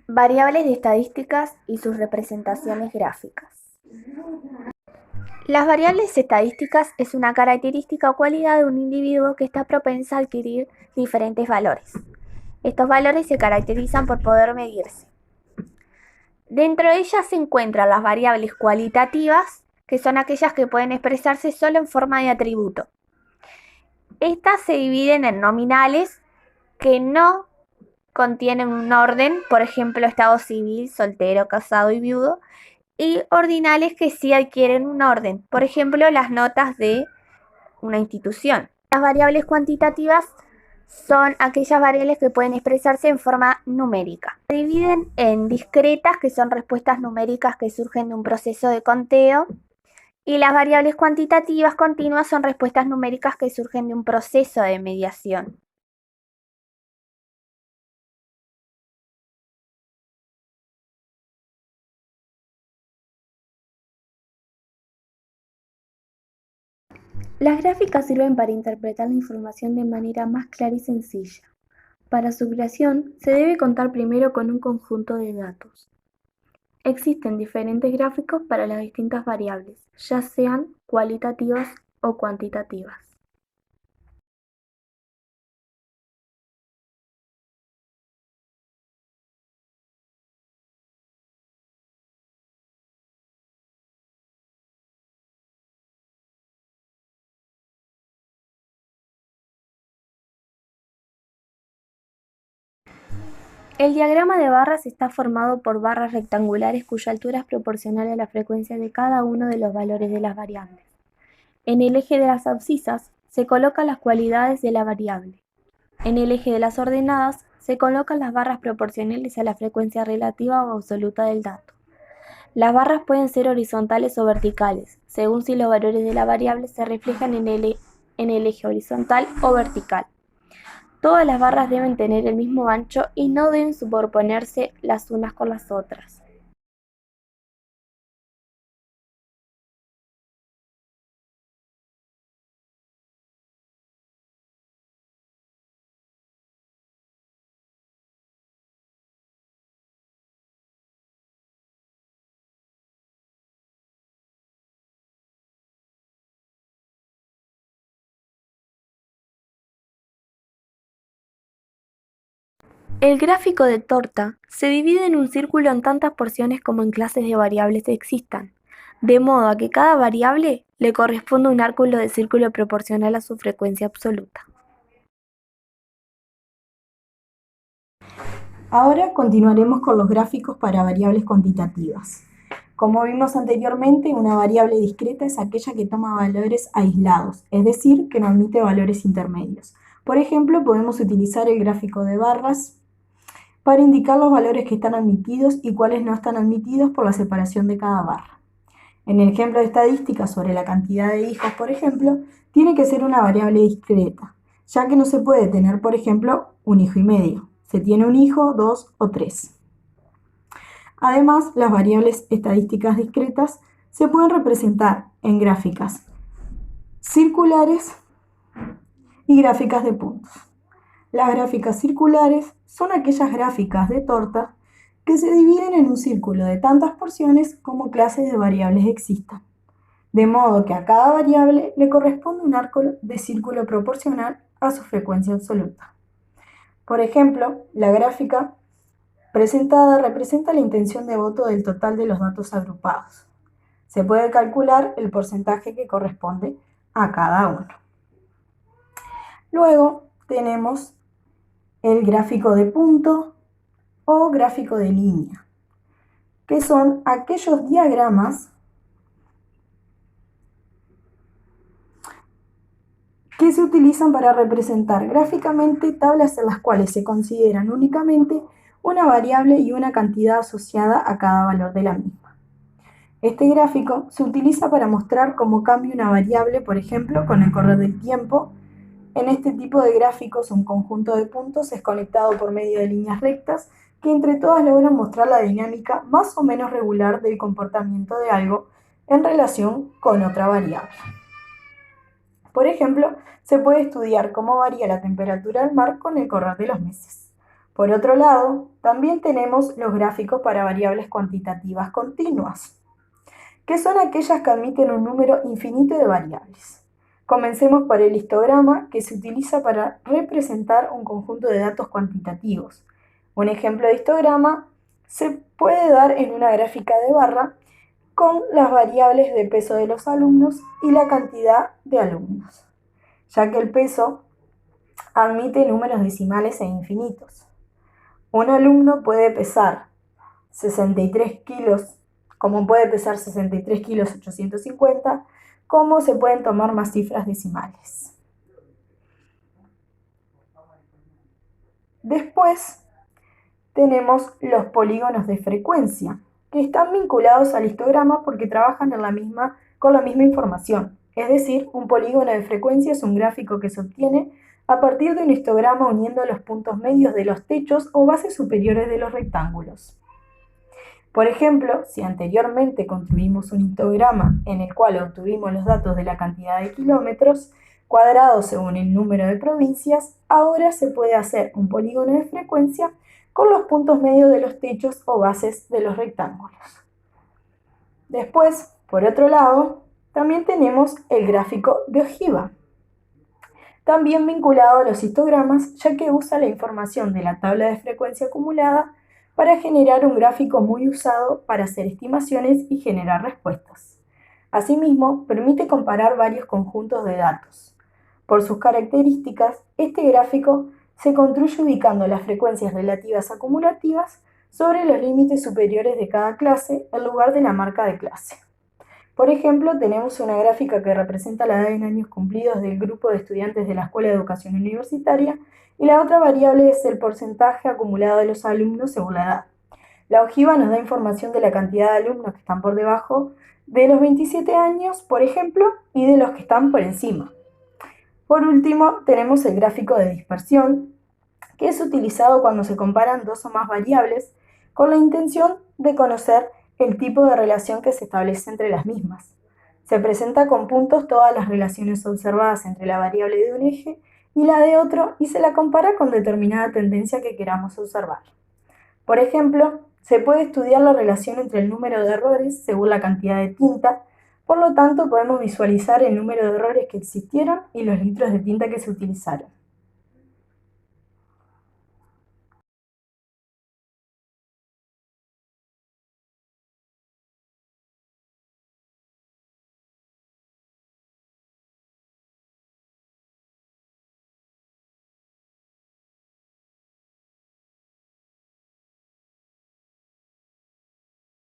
Variables de estadísticas y sus representaciones gráficas. Las variables estadísticas es una característica o cualidad de un individuo que está propensa a adquirir diferentes valores. Estos valores se caracterizan por poder medirse. Dentro de ellas se encuentran las variables cualitativas, que son aquellas que pueden expresarse solo en forma de atributo. Estas se dividen en nominales, que no contienen un orden, por ejemplo, estado civil, soltero, casado y viudo, y ordinales que sí adquieren un orden, por ejemplo, las notas de una institución. Las variables cuantitativas son aquellas variables que pueden expresarse en forma numérica. Se dividen en discretas, que son respuestas numéricas que surgen de un proceso de conteo, y las variables cuantitativas continuas son respuestas numéricas que surgen de un proceso de mediación. Las gráficas sirven para interpretar la información de manera más clara y sencilla. Para su creación, se debe contar primero con un conjunto de datos. Existen diferentes gráficos para las distintas variables, ya sean cualitativas o cuantitativas. El diagrama de barras está formado por barras rectangulares cuya altura es proporcional a la frecuencia de cada uno de los valores de las variables. En el eje de las abscisas se colocan las cualidades de la variable. En el eje de las ordenadas se colocan las barras proporcionales a la frecuencia relativa o absoluta del dato. Las barras pueden ser horizontales o verticales, según si los valores de la variable se reflejan en el eje horizontal o vertical. Todas las barras deben tener el mismo ancho y no deben superponerse las unas con las otras. El gráfico de torta se divide en un círculo en tantas porciones como en clases de variables existan, de modo a que cada variable le corresponde un ángulo de círculo proporcional a su frecuencia absoluta. Ahora continuaremos con los gráficos para variables cuantitativas. Como vimos anteriormente, una variable discreta es aquella que toma valores aislados, es decir, que no admite valores intermedios. Por ejemplo, podemos utilizar el gráfico de barras para indicar los valores que están admitidos y cuáles no están admitidos por la separación de cada barra. En el ejemplo de estadística sobre la cantidad de hijos, por ejemplo, tiene que ser una variable discreta, ya que no se puede tener, por ejemplo, un hijo y medio. Se tiene un hijo, dos o tres. Además, las variables estadísticas discretas se pueden representar en gráficas circulares y gráficas de puntos. Las gráficas circulares son aquellas gráficas de torta que se dividen en un círculo de tantas porciones como clases de variables existan, de modo que a cada variable le corresponde un arco de círculo proporcional a su frecuencia absoluta. Por ejemplo, la gráfica presentada representa la intención de voto del total de los datos agrupados. Se puede calcular el porcentaje que corresponde a cada uno. Luego tenemos el gráfico de punto o gráfico de línea, que son aquellos diagramas que se utilizan para representar gráficamente tablas en las cuales se consideran únicamente una variable y una cantidad asociada a cada valor de la misma. Este gráfico se utiliza para mostrar cómo cambia una variable, por ejemplo, con el correr del tiempo. En este tipo de gráficos, un conjunto de puntos es conectado por medio de líneas rectas que entre todas logran mostrar la dinámica más o menos regular del comportamiento de algo en relación con otra variable. Por ejemplo, se puede estudiar cómo varía la temperatura del mar con el correr de los meses. Por otro lado, también tenemos los gráficos para variables cuantitativas continuas, que son aquellas que admiten un número infinito de variables. Comencemos por el histograma, que se utiliza para representar un conjunto de datos cuantitativos. Un ejemplo de histograma se puede dar en una gráfica de barra con las variables de peso de los alumnos y la cantidad de alumnos, ya que el peso admite números decimales e infinitos. Un alumno puede pesar 63 kilos, como puede pesar 63 kilos 850, como se pueden tomar más cifras decimales. Después tenemos los polígonos de frecuencia, que están vinculados al histograma porque trabajan con la misma información. Es decir, un polígono de frecuencia es un gráfico que se obtiene a partir de un histograma uniendo los puntos medios de los techos o bases superiores de los rectángulos. Por ejemplo, si anteriormente construimos un histograma en el cual obtuvimos los datos de la cantidad de kilómetros cuadrados según el número de provincias, ahora se puede hacer un polígono de frecuencia con los puntos medios de los techos o bases de los rectángulos. Después, por otro lado, también tenemos el gráfico de ojiva, también vinculado a los histogramas, ya que usa la información de la tabla de frecuencia acumulada para generar un gráfico muy usado para hacer estimaciones y generar respuestas. Asimismo, permite comparar varios conjuntos de datos. Por sus características, este gráfico se construye ubicando las frecuencias relativas acumulativas sobre los límites superiores de cada clase en lugar de la marca de clase. Por ejemplo, tenemos una gráfica que representa la edad en años cumplidos del grupo de estudiantes de la Escuela de Educación Universitaria y la otra variable es el porcentaje acumulado de los alumnos según la edad. La ojiva nos da información de la cantidad de alumnos que están por debajo de los 27 años, por ejemplo, y de los que están por encima. Por último, tenemos el gráfico de dispersión, que es utilizado cuando se comparan dos o más variables con la intención de conocer el tipo de relación que se establece entre las mismas. Se presenta con puntos todas las relaciones observadas entre la variable de un eje y la de otro y se la compara con determinada tendencia que queramos observar. Por ejemplo, se puede estudiar la relación entre el número de errores según la cantidad de tinta. Por lo tanto, podemos visualizar el número de errores que existieron y los litros de tinta que se utilizaron.